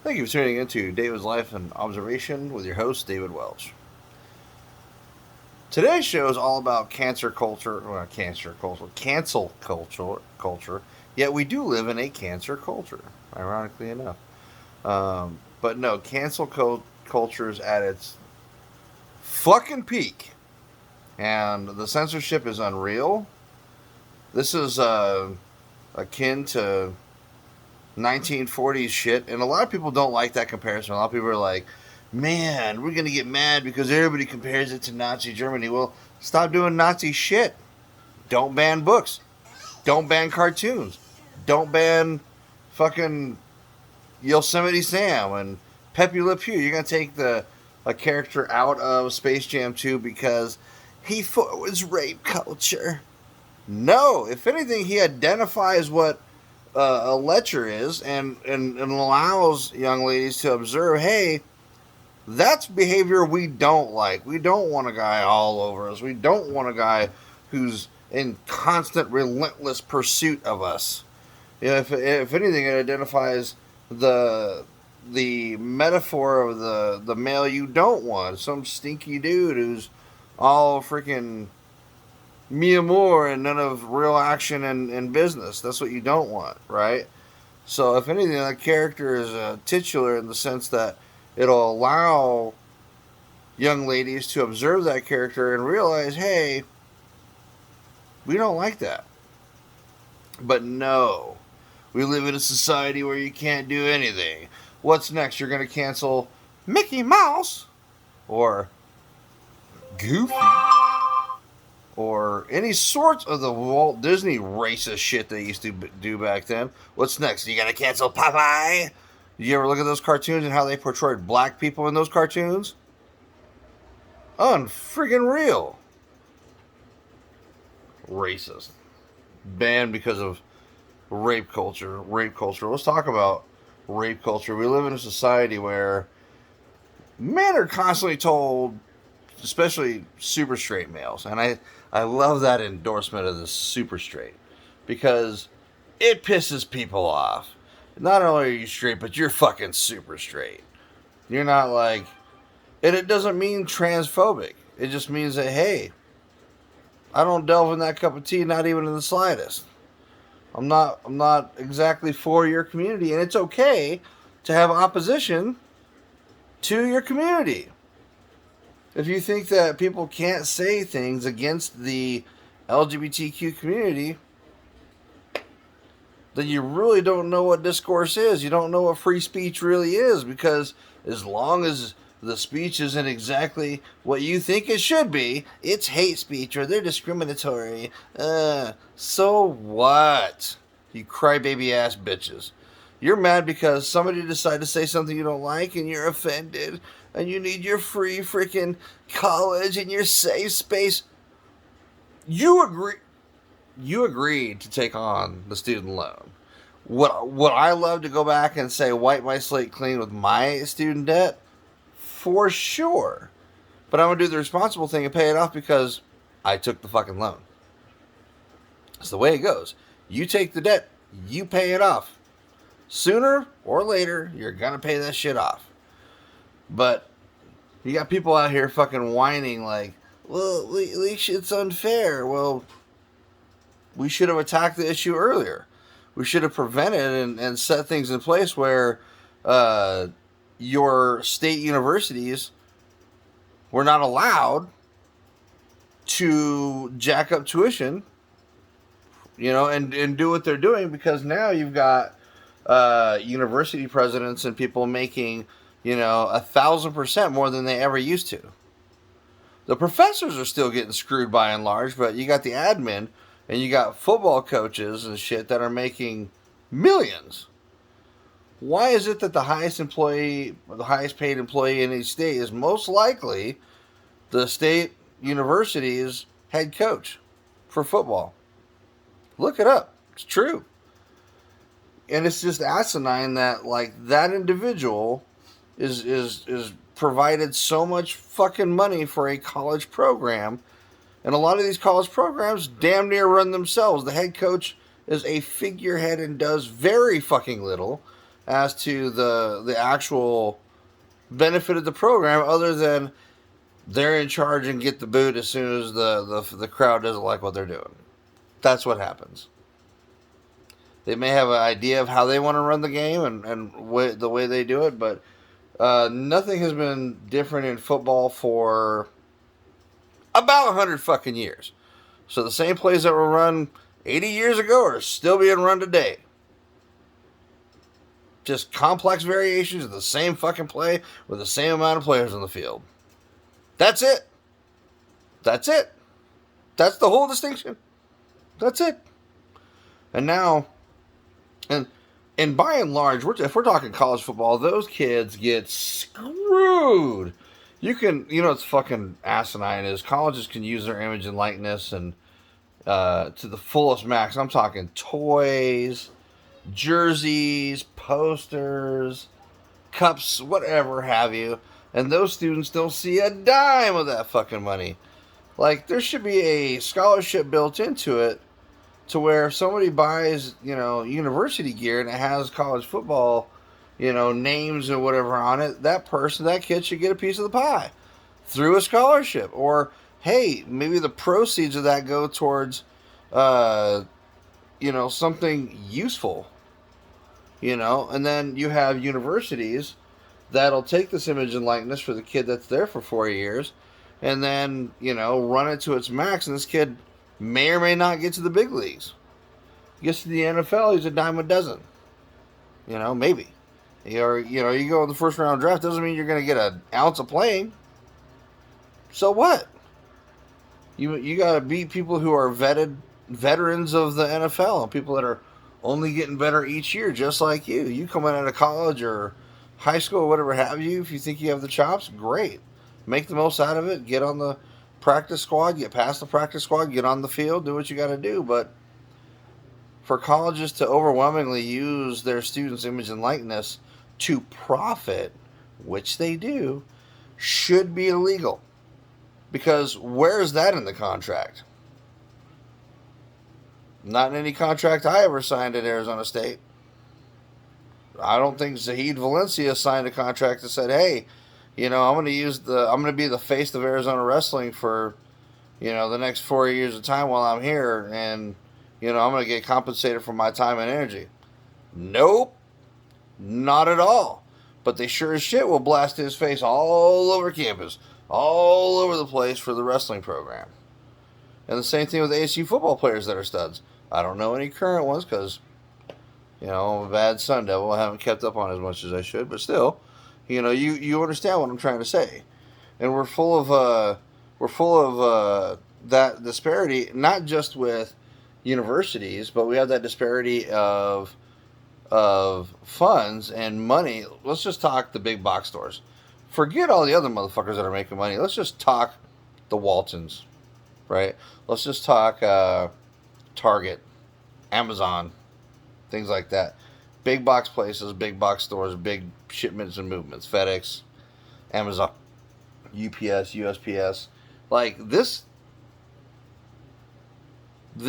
Thank you for tuning in to David's Life and Observation with your host, David Welch. Today's show is all about cancel culture. Yet we do live in a cancer culture, ironically enough. But no, culture is at its fucking peak, and the censorship is unreal. This is akin to 1940s shit, and a lot of people don't like that comparison. A lot of people are like, man, we're going to get mad because everybody compares it to Nazi Germany. Well, stop doing Nazi shit. Don't ban books. Don't ban cartoons. Don't ban fucking Yosemite Sam and Pepe Le Pew. You're going to take a character out of Space Jam 2 because he was rape culture. No, if anything, he identifies what a lecher is and allows young ladies to observe, hey, that's behavior we don't like. We don't want a guy all over us. We don't want a guy who's in constant, relentless pursuit of us. You know, if anything, it identifies the metaphor of the male you don't want. Some stinky dude who's all freaking me and more and none of real action and business. That's what you don't want, right? So if anything, that character is a titular in the sense that it'll allow young ladies to observe that character and realize, hey, we don't like that. But no, we live in a society where you can't do anything. What's next? You're going to cancel Mickey Mouse or Goofy or any sorts of the Walt Disney racist shit they used to do back then. What's next? You gonna cancel Popeye? Did you ever look at those cartoons and how they portrayed black people in those cartoons? Unfreaking real. Racist. Banned because of rape culture. Rape culture. Let's talk about rape culture. We live in a society where men are constantly told, especially super straight males, and I love that endorsement of the super straight because it pisses people off. Not only are you straight, but you're fucking super straight. You're not like, and it doesn't mean transphobic. It just means that, hey, I don't delve in that cup of tea, not even in the slightest. I'm not exactly for your community, and it's okay to have opposition to your community. If you think that people can't say things against the LGBTQ community, then you really don't know what discourse is. You don't know what free speech really is, because as long as the speech isn't exactly what you think it should be, it's hate speech or they're discriminatory. So what? You crybaby ass bitches. You're mad because somebody decided to say something you don't like and you're offended and you need your free freaking college and your safe space. You agreed to take on the student loan. Would I love to go back and say wipe my slate clean with my student debt? For sure. But I'm going to do the responsible thing and pay it off because I took the fucking loan. That's the way it goes. You take the debt, you pay it off. Sooner or later, you're going to pay that shit off. But you got people out here fucking whining like, well, at least it's unfair. Well, we should have attacked the issue earlier. We should have prevented and set things in place where your state universities were not allowed to jack up tuition, and do what they're doing, because now you've got university presidents and people making, 1,000% more than they ever used to. The professors are still getting screwed by and large, but you got the admin and you got football coaches and shit that are making millions. Why is it that the highest paid employee in each state is most likely the state university's head coach for football? Look it up. It's true. And it's just asinine that that individual is provided so much fucking money for a college program, and a lot of these college programs damn near run themselves. The head coach is a figurehead and does very fucking little, as to the actual benefit of the program, other than they're in charge and get the boot as soon as the crowd doesn't like what they're doing. That's what happens. They may have an idea of how they want to run the game and the way they do it, but nothing has been different in football for about 100 fucking years. So the same plays that were run 80 years ago are still being run today. Just complex variations of the same fucking play with the same amount of players on the field. That's it. That's it. That's the whole distinction. That's it. And now, and by and large, if we're talking college football, those kids get screwed. It's fucking asinine is colleges can use their image and likeness and to the fullest max. I'm talking toys, jerseys, posters, cups, whatever have you. And those students don't see a dime of that fucking money. Like, there should be a scholarship built into it to where if somebody buys, university gear and it has college football, names or whatever on it, that kid should get a piece of the pie through a scholarship. Or, hey, maybe the proceeds of that go towards, something useful, and then you have universities that'll take this image and likeness for the kid that's there for 4 years and then, run it to its max, and this kid may or may not get to the big leagues. Gets to the NFL, he's a dime a dozen. Maybe. You go in the first round draft, doesn't mean you're going to get an ounce of playing. So what? You got to beat people who are veterans of the NFL and people that are only getting better each year, just like you. You come out of college or high school or whatever have you, if you think you have the chops, great. Make the most out of it. Get on the practice squad, get past the practice squad, get on the field, do what you got to do. But for colleges to overwhelmingly use their students' image and likeness to profit, which they do, should be illegal. Because where is that in the contract? Not in any contract I ever signed at Arizona State. I don't think Zahid Valencia signed a contract that said, hey, I'm going to be the face of Arizona wrestling for, the next 4 years of time while I'm here, and, I'm going to get compensated for my time and energy. Nope. Not at all. But they sure as shit will blast his face all over campus, all over the place for the wrestling program. And the same thing with ASU football players that are studs. I don't know any current ones because, I'm a bad Sun Devil. I haven't kept up on as much as I should, but still, you understand what I'm trying to say. And we're full of that disparity, not just with universities, but we have that disparity of funds and money. Let's just talk the big box stores. Forget all the other motherfuckers that are making money. Let's just talk the Waltons, right? Let's just talk Target, Amazon, things like that. Big box places, big box stores, big shipments and movements. FedEx, Amazon, UPS, USPS. Like, this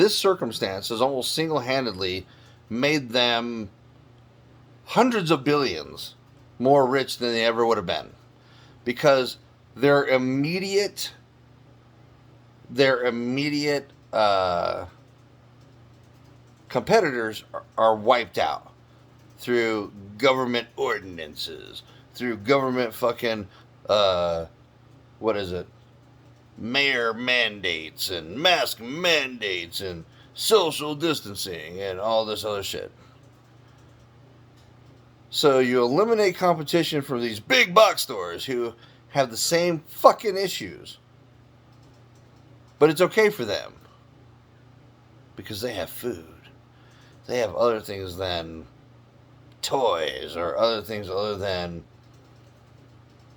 circumstance has almost single-handedly made them hundreds of billions more rich than they ever would have been. Because their immediate competitors are wiped out through government ordinances, through government fucking, mayor mandates and mask mandates and social distancing and all this other shit. So you eliminate competition from these big box stores who have the same fucking issues. But it's okay for them. Because they have food. They have other things than toys or other things other than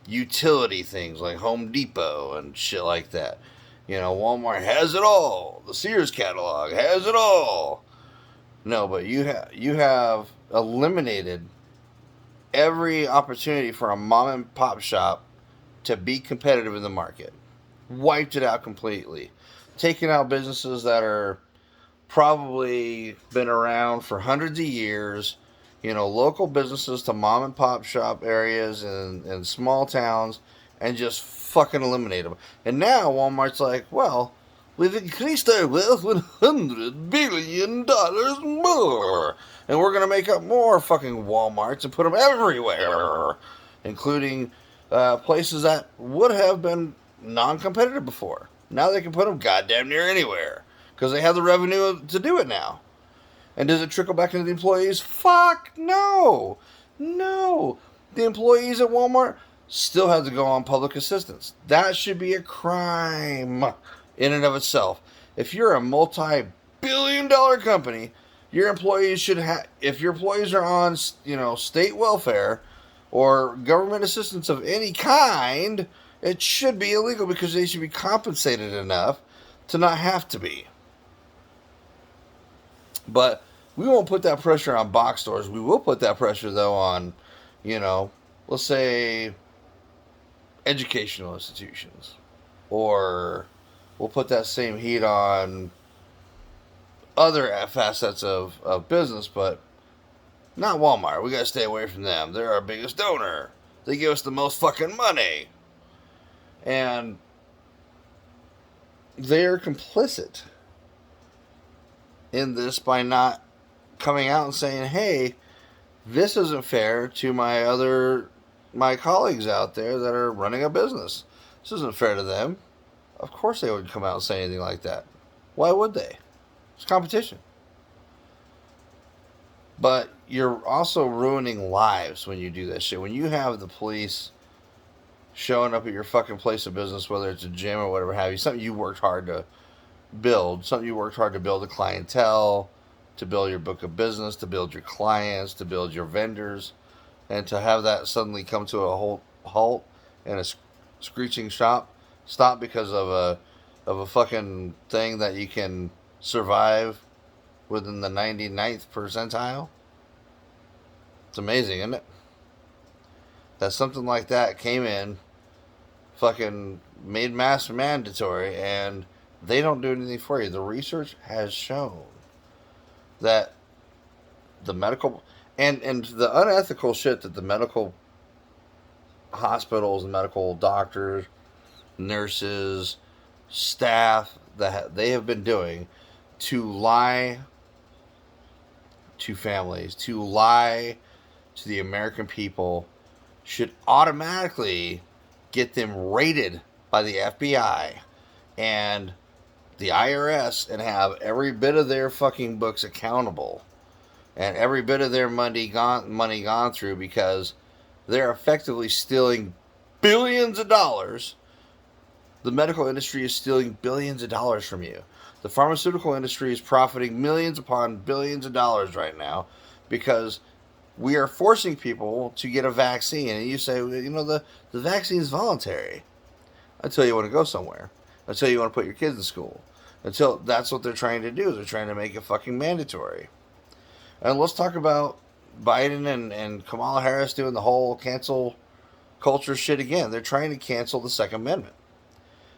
utility things like Home Depot and shit like that. Walmart has it all. The Sears catalog has it all. No, but you have eliminated every opportunity for a mom and pop shop to be competitive in the market. Wiped it out completely. Taking out businesses that are probably been around for hundreds of years, local businesses to mom and pop shop areas and small towns, and just fucking eliminate them. And now Walmart's like, well, we've increased our wealth $100 billion more, and we're gonna make up more fucking WalMarts and put them everywhere, including places that would have been non-competitive before. Now they can put them goddamn near anywhere because they have the revenue to do it now. And does it trickle back into the employees? Fuck no. No. The employees at Walmart still have to go on public assistance. That should be a crime in and of itself. If you're a multi-billion-dollar company, your employees should have, if your employees are on, state welfare or government assistance of any kind, it should be illegal because they should be compensated enough to not have to be. But we won't put that pressure on box stores. We will put that pressure, though, on, let's say, educational institutions. Or we'll put that same heat on other facets of business, but not Walmart. We got to stay away from them. They're our biggest donor. They give us the most fucking money. And they're complicit in this by not coming out and saying, hey, this isn't fair to my colleagues out there that are running a business. This isn't fair to them. Of course they wouldn't come out and say anything like that. Why would they? It's competition. But you're also ruining lives when you do that shit. When you have the police showing up at your fucking place of business, whether it's a gym or whatever have you, something you worked hard to build, a clientele, to build your book of business, to build your clients, to build your vendors, and to have that suddenly come to a halt and a screeching stop because of a fucking thing that you can survive within the 99th percentile. It's amazing, isn't it? That something like that came in, fucking made mask mandatory, and they don't do anything for you. The research has shown that the medical and the unethical shit that the medical hospitals and medical doctors, nurses, staff that they have been doing to lie to families, to lie to the American people, should automatically get them raided by the FBI and the IRS and have every bit of their fucking books accountable and every bit of their money gone through, because they're effectively stealing billions of dollars. The medical industry is stealing billions of dollars from you. The pharmaceutical industry is profiting millions upon billions of dollars right now because we are forcing people to get a vaccine. And you say, the vaccine is voluntary until you want to go somewhere, until you want to put your kids in school, until that's what they're trying to do. They're trying to make it fucking mandatory. And let's talk about Biden and Kamala Harris doing the whole cancel culture shit again. They're trying to cancel the Second Amendment.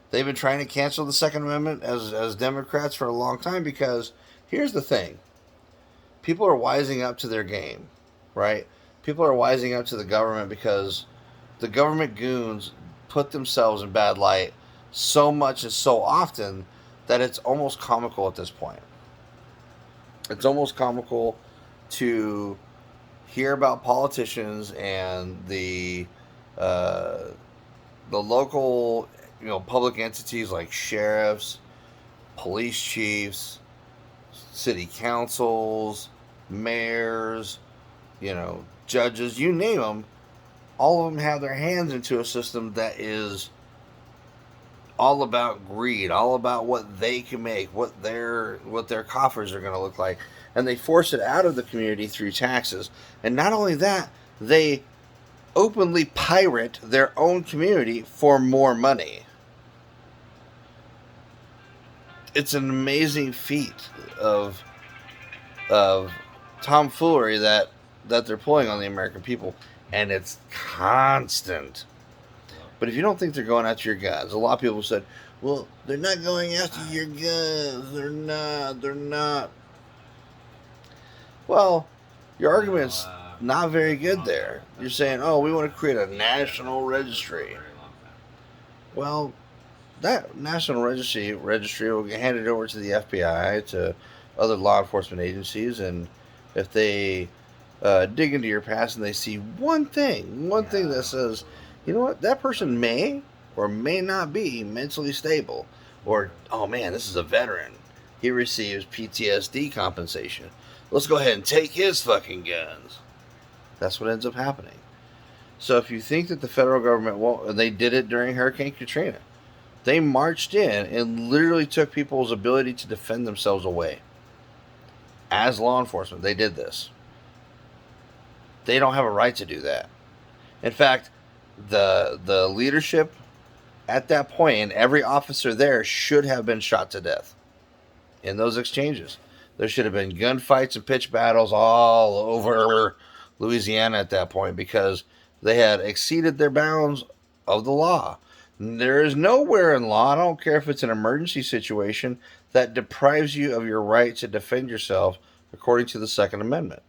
They've been trying to cancel the Second Amendment as Democrats for a long time because here's the thing. People are wising up to their game, right? People are wising up to the government because the government goons put themselves in bad light so much and so often that it's almost comical at this point. It's almost comical to hear about politicians and the local, public entities like sheriffs, police chiefs, city councils, mayors, judges, you name them. All of them have their hands into a system that is all about greed, all about what they can make, what their coffers are going to look like. And they force it out of the community through taxes. And not only that, they openly pirate their own community for more money. It's an amazing feat of tomfoolery that they're pulling on the American people, and it's constant. But if you don't think they're going after your guns, a lot of people said, well, they're not going after your guns. They're not. Well, your argument's not very good there. You're saying, oh, we want to create a national registry. Well, that national registry will get handed over to the FBI, to other law enforcement agencies, and if they dig into your past and they see one thing that says, you know what, that person may or may not be mentally stable, or oh man, this is a veteran, he receives PTSD compensation. Let's go ahead and take his fucking guns. That's what ends up happening. So if you think that the federal government won't, and they did it during Hurricane Katrina, they marched in and literally took people's ability to defend themselves away. As law enforcement, they did this. They don't have a right to do that. In fact, the leadership at that point and every officer there should have been shot to death in those exchanges. There should have been gunfights and pitch battles all over Louisiana at that point, because they had exceeded their bounds of the law. There is nowhere in law, I don't care if it's an emergency situation, that deprives you of your right to defend yourself according to the Second Amendment.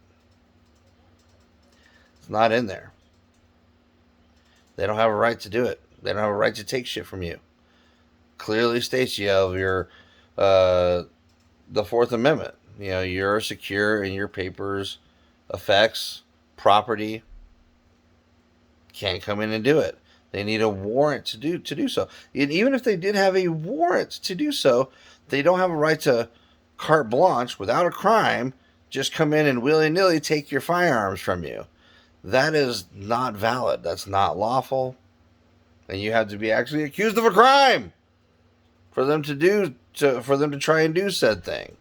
It's not in there. They don't have a right to do it. They don't have a right to take shit from you. Clearly states you have your the Fourth Amendment. You know, you're secure in your papers, effects, property. Can't come in and do it. They need a warrant to do so. And even if they did have a warrant to do so, they don't have a right to carte blanche without a crime just come in and willy-nilly take your firearms from you. That is not valid. That's not lawful. And you have to be actually accused of a crime for them to try and do said thing.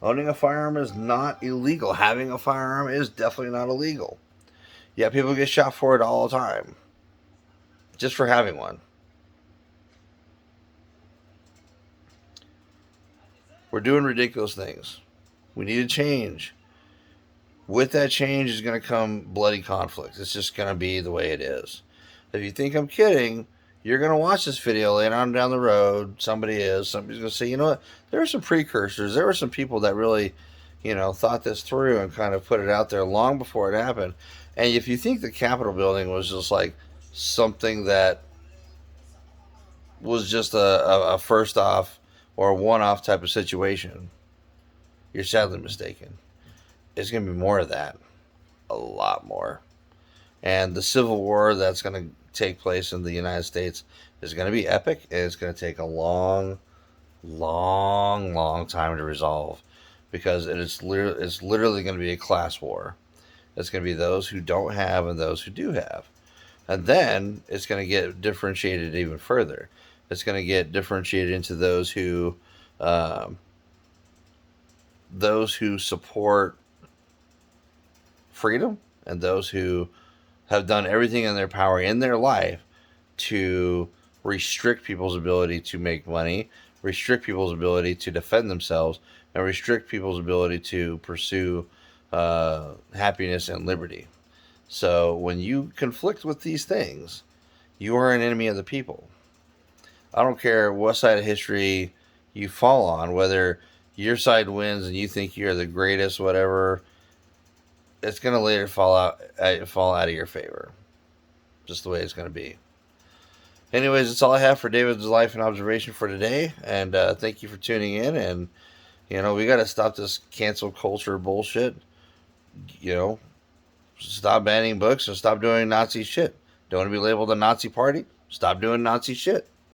Owning a firearm is not illegal. Having a firearm is definitely not illegal. Yeah, people get shot for it all the time. Just for having one. We're doing ridiculous things. We need a change. With that change is going to come bloody conflict. It's just going to be the way it is. If you think I'm kidding, you're going to watch this video later on down the road. Somebody's going to say, you know what? There were some precursors. There were some people that really, thought this through and kind of put it out there long before it happened. And if you think the Capitol building was just like something that was just a first off or a one-off type of situation, you're sadly mistaken. It's going to be more of that. A lot more. And the civil war that's going to take place in the United States is going to be epic, and it's going to take a long, long, long time to resolve, because it's literally going to be a class war. It's going to be those who don't have and those who do have. And then it's going to get differentiated even further. It's going to get differentiated into those who support freedom, and those who have done everything in their power in their life to restrict people's ability to make money, restrict people's ability to defend themselves, and restrict people's ability to pursue happiness and liberty. So when you conflict with these things, you are an enemy of the people. I don't care what side of history you fall on, whether your side wins and you think you're the greatest, whatever, it's going to later fall out of your favor. Just the way it's going to be. Anyways, that's all I have for David's life and observation for today. And thank you for tuning in. And, we got to stop this cancel culture bullshit. Stop banning books and stop doing Nazi shit. Don't want to be labeled a Nazi party? Stop doing Nazi shit.